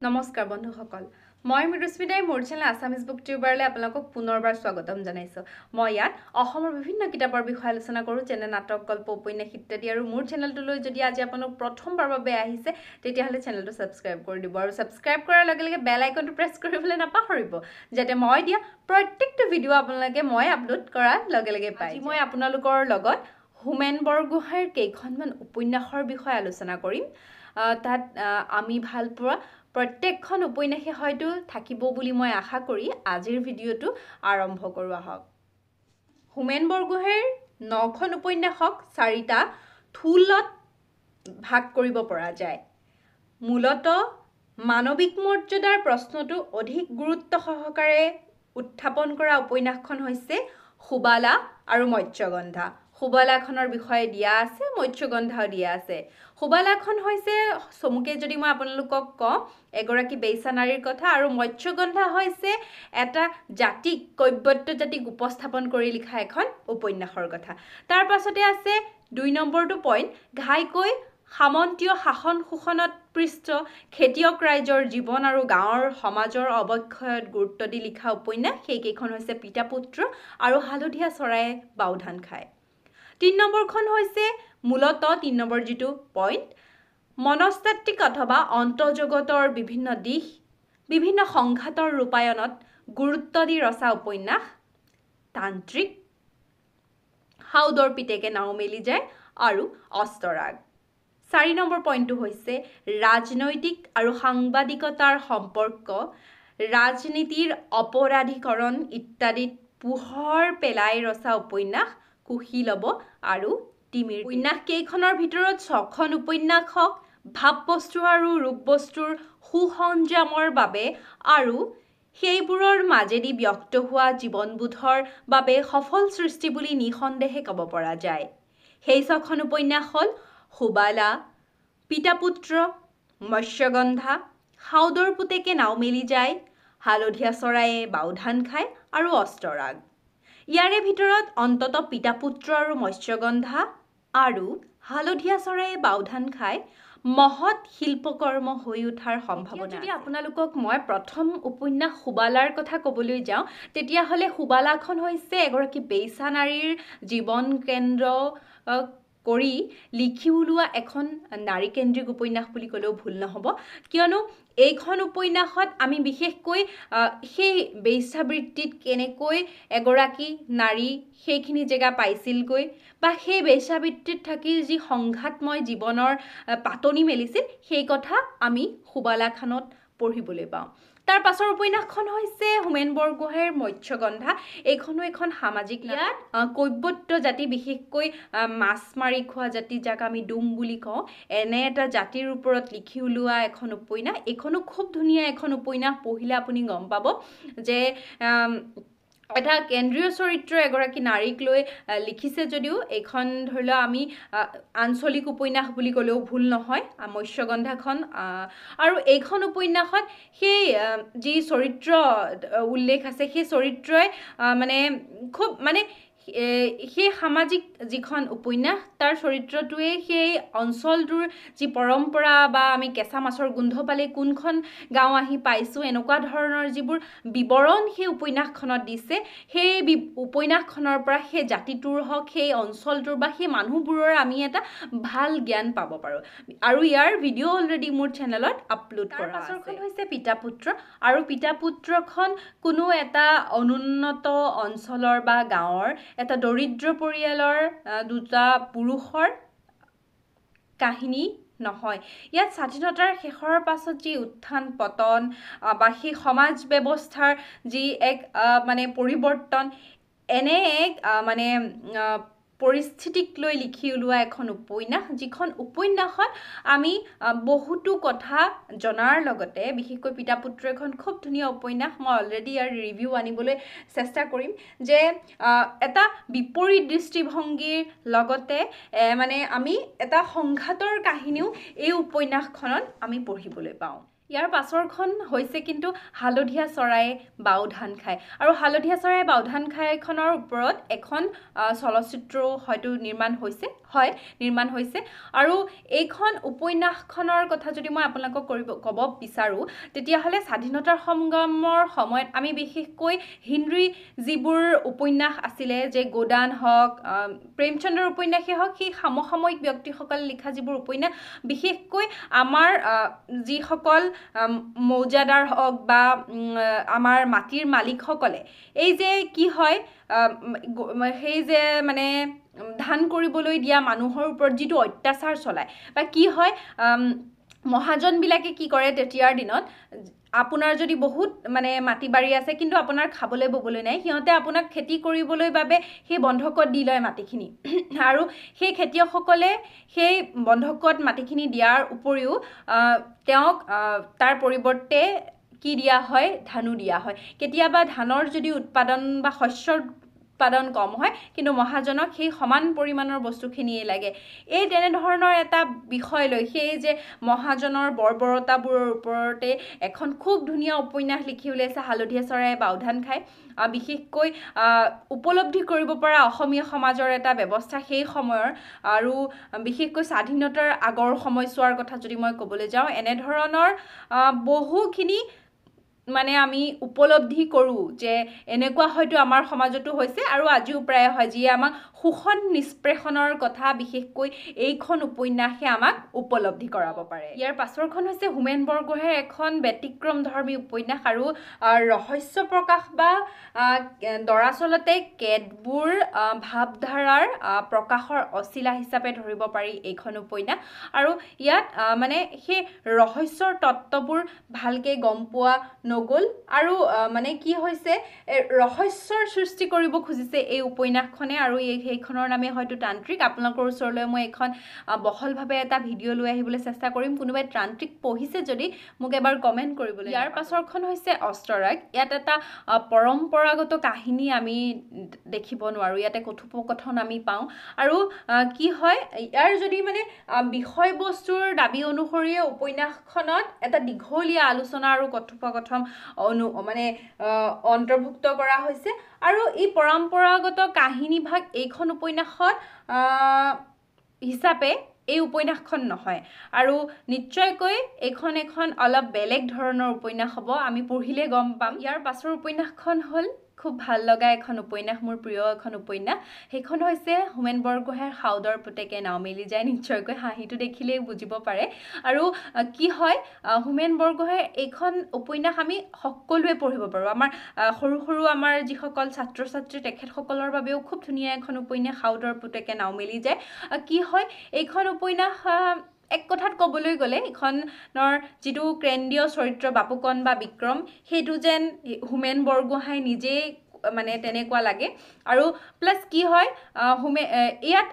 নমস্কাৰ বন্ধুসকল মই মৃদুস্মিতাই মোৰ চেনেল আছামিজ বুক টিউবাৰলৈ আপোনালোকক পুনৰবাৰ স্বাগতম জনাইছো মই ইয়াত অসমৰ বিভিন্ন কিতাপৰ বিষয়ে আলোচনা কৰোঁ যেনে নাটক গল্প উপন্যাস ইত্যাদি আৰু মোৰ চেনেলটোলৈ যদি আজি আপোনালোক প্ৰথমবাৰ বাবে আহিছে তেতিয়াহলে চেনেলটো সাবস্ক্ৰাইব কৰি দিব আৰু সাবস্ক্ৰাইব কৰাৰ লগে লগে বেল আইকনটো প্ৰেছ কৰিবলৈ নাপাহৰিব যাতে মই দিয়া প্ৰত্যেকটো ভিডিও আপোনালোকে মই আপলোড কৰাৰ লগে লগে পায় আজি মই আপোনালোকৰ লগত হোমেন বৰগোহাঁইৰ কেইখনমান উপন্যাসৰ বিষয়ে আলোচনা কৰিম তাত আমি ভাল পোৱা প্ৰত্যেকখন উপন্যাসে হয়তো থাকিব বুলি মই আশা কৰি আজিৰ ভিডিওটো আৰম্ভ কৰোঁ আহক হোমেন বৰগোহাঁইৰ 9খন উপন্যাসক 4টা থুলত ভাগ কৰিব পৰা যায় মূলতঃ মানৱিক মৰ্যাদাৰ প্ৰশ্নটো অধিক গুৰুত্ব সহকাৰে উত্থাপন কৰা উপন্যাসখন হৈছে সুবালা আৰু মৎস্যগন্ধা সুবালাখনৰ বিষয়ে দিয়া আছে মৎস্যগন্ধাও দিয়া আছে সুবালাখন হৈছে সমুকে যদি মই আপোনালোকক কওঁ এগৰাকী বেইছা নাৰীৰ কথা আৰু মৎস্যগন্ধা হৈছে এটা জাতিক কৈবৰ্ত জাতিক উপস্থাপন কৰি লিখা এখন উপন্যাসৰ কথা তাৰ পাছতে আছে 2 নম্বৰটো পইণ্ট ঘাইকৈ সামন্তীয় শাসন শোষণত পৃষ্ঠ খেতিয়ক ৰাইজৰ জীৱন আৰু গাঁৱৰ সমাজৰ অৱক্ষয়ত গুৰুত্ব দি লিখা উপন্যাস সেইকেইখন হৈছে পিতা পুত্ৰ আৰু হালধীয়া চৰায়ে বাওধান খায় 3 নম্বৰখন হৈছে মূলতঃ 3 নম্বৰ যেটো পইণ্ট মনস্তাত্ত্বিক অথবা অন্তৰ্জগতৰ বিভিন্ন দিশ বিভিন্ন সংঘাতৰ ৰূপায়নত গুৰুত্ব দি ৰচা উপন্যাস তান্ত্ৰিক হাউদৰ পিতেকে নাও মেলি যায় আৰু অস্তৰাগ 4 নম্বৰ পইণ্টটো হৈছে ৰাজনৈতিক আৰু সাংবাদিকতাৰ সম্পৰ্ক ৰাজনীতিৰ অপৰাধীকৰণ ইত্যাদিত পোহৰ পেলাই ৰচা উপন্যাস কুশীলব আৰু তিমিৰ উপন্যাস কেইখনৰ ভিতৰত 6খন উপন্যাসক ভাববস্তু আৰু ৰূপবস্তুৰ সুসংযমৰ বাবে আৰু সেইবোৰৰ মাজেদি ব্যক্ত হোৱা জীৱনবোধৰ বাবে সফল সৃষ্টি বুলি নিসন্দেহে ক'ব পৰা যায় সেই 6খন উপন্যাস হ'ল সুবালা পিতা পুত্ৰ মৎস্যগন্ধা হাউদৰ পুতেকে নাও মেলি যায় হালধীয়া চৰায়ে বাওধান খায় আৰু অস্তৰাগ ইয়াৰে ভিতৰত অন্তত পিতা পুত্ৰ আৰু মৎস্যগন্ধা আৰু হালধীয়া চৰায়ে বাওধান খায় মহৎ শিল্পকৰ্ম হৈ উঠাৰ সম্ভাৱনা যদি আপোনালোকক মই প্ৰথম উপন্যাস সুবালাৰ কথা ক'বলৈ যাওঁ তেতিয়া হলে সুবালাখন হৈছে এগৰাকী বেইছা নাৰীৰ জীৱন কেন্দ্ৰ কৰি লিখি উলোৱা এখন নাৰী কেন্দ্ৰিক উপন্যাস বুলি ক'লেও ভুল নহব কিয়নো এইখন উপন্যাসত আমি বিশেষকৈ সেই বেইছাবৃত্তিত কেনেকৈ এগৰাকী নাৰী সেইখিনি জেগা পাইছিলগৈ বা সেই বেইছাবৃত্তিত থাকি যি সংঘাতময় জীৱনৰ পাতনি মেলিছিল সেই কথা আমি সুবালাখনত পঢ়িবলৈ পাওঁ তাৰ পাছৰ উপন্যাসখন হৈছে হোমেন বৰগোহাঁইৰ মৎস্যগন্ধা এইখনো এখন সামাজিক ইয়াত কৈবৰ্ত জাতি বিশেষকৈ মাছ মাৰি খোৱা জাতি যাক আমি ডুম বুলি কওঁ এনে এটা জাতিৰ ওপৰত লিখি উলোৱা এখন উপন্যাস এইখনো খুব ধুনীয়া এখন উপন্যাস পঢ়িলে আপুনি গম পাব যে এটা কেন্দ্ৰীয় চৰিত্ৰ এগৰাকী নাৰীক লৈ লিখিছে যদিও এইখন ধৰিলা আমি আঞ্চলিক উপন্যাস বুলি ক'লেও ভুল নহয় মৎস্যগন্ধাখন আৰু এইখন উপন্যাসত সেই যি চৰিত্ৰ উল্লেখ আছে সেই চৰিত্ৰই মানে খুব মানে সেই সামাজিক যিখন উপন্যাস তাৰ চৰিত্ৰটোৱে সেই অঞ্চলটোৰ যি পৰম্পৰা বা আমি কেঁচা মাছৰ গোন্ধ পালে কোনখন গাঁও আহি পাইছো এনেকুৱা ধৰণৰ যিবোৰ বিৱৰণ সেই উপন্যাসখনত দিছে সেই উপন্যাসখনৰ পৰা সেই জাতিটোৰ হওক সেই অঞ্চলটোৰ বা সেই মানুহবোৰৰ আমি এটা ভাল জ্ঞান পাব পাৰোঁ আৰু ইয়াৰ ভিডিঅ' অলৰেডি মোৰ চেনেলত আপলোড কৰা আছে তাৰপাছৰখন হৈছে পিতা পুত্ৰ আৰু পিতা পুত্ৰখন কোনো এটা অনুন্নত অঞ্চলৰ বা গাঁৱৰ এটা দৰিদ্ৰ পৰিয়ালৰ দুটা পুৰুষৰ কাহিনী নহয় ইয়াত স্বাধীনতাৰ শেষৰ পাছত যি উত্থান পতন বা সেই সমাজ ব্যৱস্থাৰ যি এক মানে পৰিৱৰ্তন এনে এক মানে পৰিস্থিতিক লৈ লিখি উলোৱা এখন উপন্যাস যিখন উপন্যাসত আমি বহুতো কথা জনাৰ লগতে বিশেষকৈ পিতা পুত্ৰ এখন খুব ধুনীয়া উপন্যাস মই অলৰেডি ইয়াৰ ৰিভিউ আনিবলৈ চেষ্টা কৰিম যে এটা বিপৰীত দৃষ্টিভংগীৰ লগতে মানে আমি এটা সংঘাতৰ কাহিনীও এই উপন্যাসখনত আমি পঢ়িবলৈ পাওঁ ইয়াৰ পাছৰখন হৈছে কিন্তু হালধীয়া চৰায়ে বাওধান খায় আৰু হালধীয়া চৰায়ে বাওধান খায়খনৰ ওপৰত এখন চলচ্চিত্ৰও হয়তো নিৰ্মাণ হৈছে আৰু এইখন উপন্যাসখনৰ কথা যদি মই আপোনালোকক ক'ব বিচাৰোঁ তেতিয়াহ'লে স্বাধীনতাৰ সংগ্ৰামৰ সময়ত আমি বিশেষকৈ হিন্দ্ৰী যিবোৰ উপন্যাস আছিলে যে গোদান হওক প্ৰেমচন্দ্ৰৰ উপন্যাসেই হওক সেই সমসাময়িক ব্যক্তিসকলে লিখা যিবোৰ উপন্যাস বিশেষকৈ আমাৰ যিসকল মৌজাদাৰ হওক বা আমাৰ মাটিৰ মালিকসকলে এই যে কি হয় সেই যে মানে ধান কৰিবলৈ দিয়া মানুহৰ ওপৰত যিটো অত্যাচাৰ চলায় বা কি হয় মহাজনবিলাকে কি কৰে তেতিয়াৰ দিনত আপোনাৰ যদি বহুত মানে মাটি বাৰী আছে কিন্তু আপোনাৰ খাবলৈ ববলৈ নাই সিহঁতে আপোনাক খেতি কৰিবলৈ বাবে সেই বন্ধকত দি লয় মাটিখিনি আৰু সেই খেতিয়কসকলে সেই বন্ধকত মাটিখিনি দিয়াৰ উপৰিও তেওঁক তাৰ পৰিৱৰ্তে কি দিয়া হয় ধানো দিয়া হয় কেতিয়াবা ধানৰ যদি উৎপাদন বা শস্যৰ উৎপাদন কম হয় কিন্তু মহাজনক সেই সমান পৰিমাণৰ বস্তুখিনিয়ে লাগে এই তেনেধৰণৰ এটা বিষয় লৈ সেই যে মহাজনৰ বৰ্বৰতাবোৰৰ ওপৰতে এখন খুব ধুনীয়া উপন্যাস লিখি উলিয়াইছে হালধীয়া চৰায়ে বাওধান খায় বিশেষকৈ উপলব্ধি কৰিব পৰা অসমীয়া সমাজৰ এটা ব্যৱস্থা সেই সময়ৰ আৰু বিশেষকৈ স্বাধীনতাৰ আগৰ সময়ছোৱাৰ কথা যদি মই ক'বলৈ যাওঁ এনেধৰণৰ বহুখিনি মানে আমি উপলব্ধি কৰোঁ যে এনেকুৱা হয়তো আমাৰ সমাজতো হৈছে আৰু আজিও প্ৰায় হয় যিয়ে আমাক শোষণ নিষ্পেষণৰ কথা বিশেষকৈ এইখন উপন্যাসে আমাক উপলব্ধি কৰাব পাৰে ইয়াৰ পাছৰখন হৈছে হোমেন বৰগোহাঁইৰ এখন ব্যতিক্ৰমধৰ্মী উপন্যাস আৰু ৰহস্য প্ৰকাশ বা দৰাচলতে কেতবোৰ ভাৱধাৰাৰ প্ৰকাশৰ অছিলা হিচাপে ধৰিব পাৰি এইখন উপন্যাস আৰু ইয়াত মানে সেই ৰহস্যৰ তত্ত্ববোৰ ভালকৈ গম পোৱা নগ'ল আৰু মানে কি হৈছে ৰহস্যৰ সৃষ্টি কৰিব খুজিছে এই উপন্যাসখনে আৰু সেইখনৰ নামে হয়তো তান্ত্ৰিক আপোনালোকৰ ওচৰলৈ মই এইখন বহলভাৱে এটা ভিডিঅ' লৈ আহিবলৈ চেষ্টা কৰিম কোনোবাই তান্ত্ৰিক পঢ়িছে যদি মোক এবাৰ কমেণ্ট কৰিবলৈ ইয়াৰ পাছৰখন হৈছে অস্ত্ৰৰাগ ইয়াত এটা পৰম্পৰাগত কাহিনী আমি দেখিব নোৱাৰোঁ ইয়াতে কথোপকথন আমি পাওঁ আৰু কি হয় ইয়াৰ যদি মানে বিষয়বস্তুৰ দাবী অনুসৰিয়ে উপন্যাসখনত এটা দীঘলীয়া আলোচনা আৰু কথোপকথন মানে অন্তৰ্ভুক্ত কৰা হৈছে আৰু এই পৰম্পৰাগত কাহিনীভাগ এইখন উপন্যাসত হিচাপে এই উপন্যাসখন নহয় আৰু নিশ্চয়কৈ এখন অলপ বেলেগ ধৰণৰ উপন্যাস হ'ব আমি পঢ়িলে গম পাম ইয়াৰ পাছৰ উপন্যাসখন হ'ল খুব ভাল লগা এখন উপন্যাস মোৰ প্ৰিয় এখন উপন্যাস সেইখন হৈছে হোমেন বৰগোহাঁইৰ সাউদৰ পুতেকে নাও মেলি যায় নিশ্চয়কৈ হাঁহিটো দেখিলেই বুজিব পাৰে আৰু কি হয় হোমেন বৰগোহাঁইৰ এইখন উপন্যাস আমি সকলোৱে পঢ়িব পাৰোঁ আমাৰ সৰু আমাৰ যিসকল ছাত্ৰ ছাত্ৰী তেখেতসকলৰ বাবেও খুব ধুনীয়া এখন উপন্যাস সাউদৰ পুতেকে নাও মেলি যায় কি হয় এইখন উপন্যাস এক কথাত ক'বলৈ গ'লে এইখনৰ যিটো কেন্দ্ৰীয় চৰিত্ৰ বাপুকণ বা বিক্ৰম সেইটো যেন হোমেন বৰগোহাঁই নিজেই মানে তেনেকুৱা লাগে আৰু প্লাছ কি হয় ইয়াত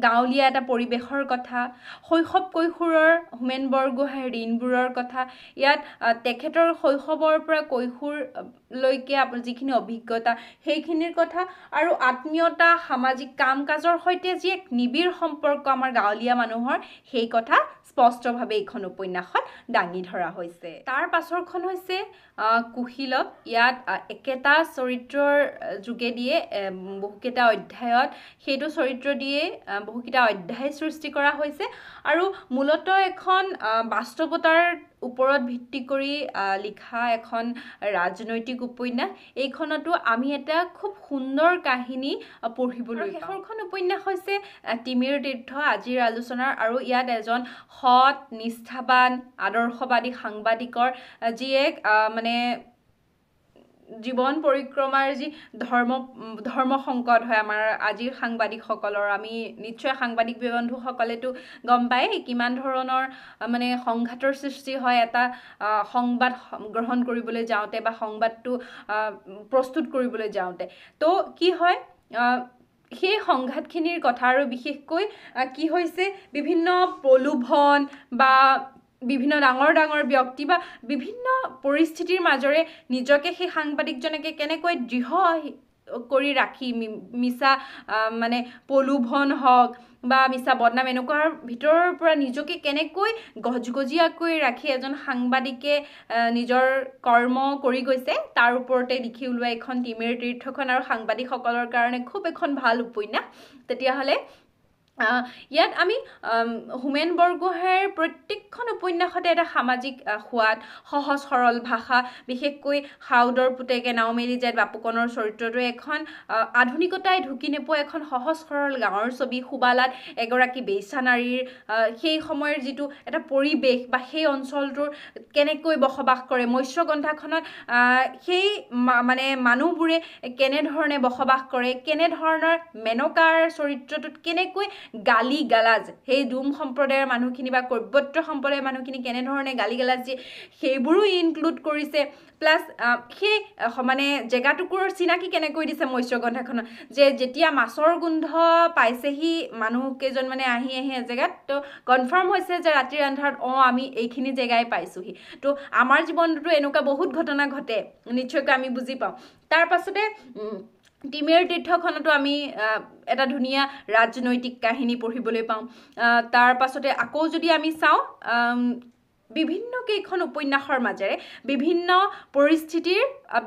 গাঁৱলীয়া এটা পৰিৱেশৰ কথা শৈশৱ কৈশোৰৰ হোমেন বৰগোহাঁইৰ দিনবোৰৰ কথা ইয়াত তেখেতৰ শৈশৱৰ পৰা কৈশোৰলৈকে যিখিনি অভিজ্ঞতা সেইখিনিৰ কথা আৰু আত্মীয়তা সামাজিক কাম কাজৰ সৈতে যি এক নিবিড় সম্পৰ্ক আমাৰ গাঁৱলীয়া মানুহৰ সেই কথা স্পষ্টভাৱে এইখন উপন্যাসত দাঙি ধৰা হৈছে তাৰ পাছৰখন হৈছে কুশীলৱ ইয়াত একেটা চৰিত্ৰৰ যোগেদিয়ে বহুকেইটা অধ্যায়ত সেইটো চৰিত্ৰ দিয়ে বহুকেইটা অধ্যায় সৃষ্টি কৰা হৈছে আৰু মূলতঃ এখন বাস্তৱতাৰ ওপৰত ভিত্তি কৰি লিখা এখন ৰাজনৈতিক উপন্যাস এইখনতো আমি এটা খুব সুন্দৰ কাহিনী পঢ়িবলৈ শেষৰখন উপন্যাস হৈছে তিমিৰ তীৰ্থ আজিৰ আলোচনাৰ আৰু ইয়াত এজন সৎ নিষ্ঠাবান আদৰ্শবাদী সাংবাদিকৰ যি এক মানে জীৱন পৰিক্ৰমাৰ যি ধৰ্ম সংকট হয় আমাৰ আজিৰ সাংবাদিকসকলৰ আমি নিশ্চয় সাংবাদিক বন্ধুসকলেতো গম পায় কিমান ধৰণৰ মানে সংঘাতৰ সৃষ্টি হয় এটা সংবাদ গ্ৰহণ কৰিবলৈ যাওঁতে বা সংবাদটো প্ৰস্তুত কৰিবলৈ যাওঁতে তো কি হয় সেই সংঘাতখিনিৰ কথা আৰু বিশেষকৈ কি হৈছে বিভিন্ন প্ৰলোভন বা বিভিন্ন ডাঙৰ ব্যক্তি বা বিভিন্ন পৰিস্থিতিৰ মাজৰে নিজকে সেই সাংবাদিকজনকে কেনেকৈ দৃঢ় কৰি ৰাখি মিছা মানে প্ৰলোভন হওক বা মিছা বদনাম এনেকুৱাৰ ভিতৰৰ পৰা নিজকে কেনেকৈ গজগজীয়াকৈ ৰাখি এজন সাংবাদিকে নিজৰ কৰ্ম কৰি গৈছে তাৰ ওপৰতে লিখি ওলোৱা এখন তিমিৰ তীৰ্থখন আৰু সাংবাদিকসকলৰ কাৰণে খুব এখন ভাল উপন্যাস। তেতিয়াহ'লে ইয়াত আমি হোমেন বৰগোহাঁইৰ প্ৰত্যেকখন উপন্যাসতে এটা সামাজিক সোৱাদ, সহজ সৰল ভাষা, বিশেষকৈ সাউদৰ পুতেকে নাও মেলি যায় বাপুকণৰ চৰিত্ৰটোৱে এখন আধুনিকতাই ঢুকি নোপোৱা এখন সহজ সৰল গাঁৱৰ ছবি। সুবালাত এগৰাকী বেশ্যা নাৰীৰ সেই সময়ৰ যিটো এটা পৰিৱেশ বা সেই অঞ্চলটোৰ কেনেকৈ বসবাস কৰে, মৎস্যগন্ধাখনত সেই মানে মানুহবোৰে কেনেধৰণে বসবাস কৰে, কেনেধৰণৰ মেনকাৰ চৰিত্ৰটোত কেনেকৈ গালি গালাজ সেই ডুম সম্প্ৰদায়ৰ মানুহখিনি বা কৈবৰ্ত সম্প্ৰদায়ৰ মানুহখিনি কেনেধৰণে গালি গালাজ দিয়ে সেইবোৰো ইনক্লুড কৰিছে। প্লাছ সেই মানে জেগাটুকুৰৰ চিনাকি কেনেকৈ দিছে মৎস্যগন্ধাখনত, যে যেতিয়া মাছৰ গোন্ধ পাইছেহি মানুহকেইজন মানে আহি এজেগাত তো কনফাৰ্ম হৈছে যে ৰাতিৰ আন্ধাৰত আমি এইখিনি জেগাই পাইছোহি। তো আমাৰ জীৱনটোতো এনেকুৱা বহুত ঘটনা ঘটে, নিশ্চয়কৈ আমি বুজি পাওঁ। তাৰ পাছতে তিমিৰ তীৰ্থখনতো আমি এটা ধুনীয়া ৰাজনৈতিক কাহিনী পঢ়িবলৈ পাওঁ। তাৰ পাছতে আকৌ যদি আমি চাওঁ বিভিন্ন কেইখন উপন্যাসৰ মাজেৰে বিভিন্ন পৰিস্থিতিৰ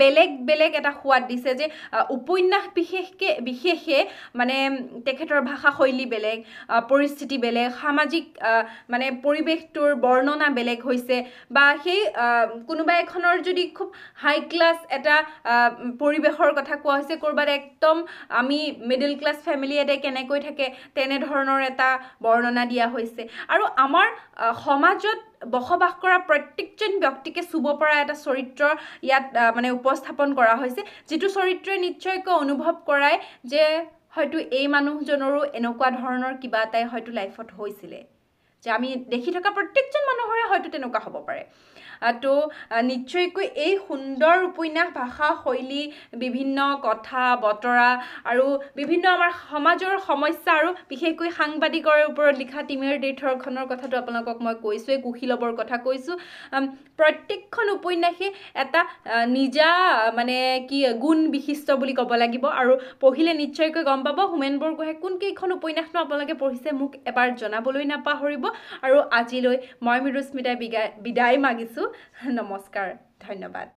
বেলেগ বেলেগ এটা সোৱাদ দিছে, যে উপন্যাস বিশেষে মানে তেখেতৰ ভাষা শৈলী বেলেগ, পৰিস্থিতি বেলেগ, সামাজিক মানে পৰিৱেশটোৰ বৰ্ণনা বেলেগ হৈছে, বা সেই কোনোবা এখনৰ যদি খুব হাই ক্লাছ এটা পৰিৱেশৰ কথা কোৱা হৈছে, ক'ৰবাত একদম আমি মিডল ক্লাছ ফেমিলি এটাই কেনেকৈ থাকে তেনেধৰণৰ এটা বৰ্ণনা দিয়া হৈছে। আৰু আমাৰ সমাজত বসবাস কৰা প্ৰত্যেকজন ব্যক্তিকে চুব পৰা এটা চৰিত্ৰ ইয়াত মানে উপস্থাপন কৰা হৈছে, যিটো চৰিত্ৰই নিশ্চয়কৈ অনুভৱ কৰায় যে হয়তো এই মানুহজনৰো এনেকুৱা ধৰণৰ কিবা এটাই হয়তো লাইফত হৈছিলে, যে আমি দেখি থকা প্ৰত্যেকজন মানুহৰে হয়তো তেনেকুৱা হ'ব পাৰে। তো নিশ্চয়কৈ এই সুন্দৰ উপন্যাস, ভাষা শৈলী, বিভিন্ন কথা বতৰা আৰু বিভিন্ন আমাৰ সমাজৰ সমস্যা আৰু বিশেষকৈ সাংবাদিকৰ ওপৰত লিখা তিমিৰ তীৰ্থখনৰ কথাটো আপোনালোকক মই কৈছোঁৱেই, কুশীলৱৰ কথা কৈছোঁ। প্ৰত্যেকখন উপন্যাসে এটা নিজা মানে কি গুণ বিশিষ্ট বুলি ক'ব লাগিব, আৰু পঢ়িলে নিশ্চয়কৈ গম পাব হোমেন বৰগোহাঁই কোনকেইখন উপন্যাসনো আপোনালোকে পঢ়িছে মোক এবাৰ জনাবলৈ নাপাহৰিব। আৰু আজিলৈ মই মৃদুস্মিতাই বিদায় মাগিছোঁ। নমস্কাৰ, ধন্যবাদ।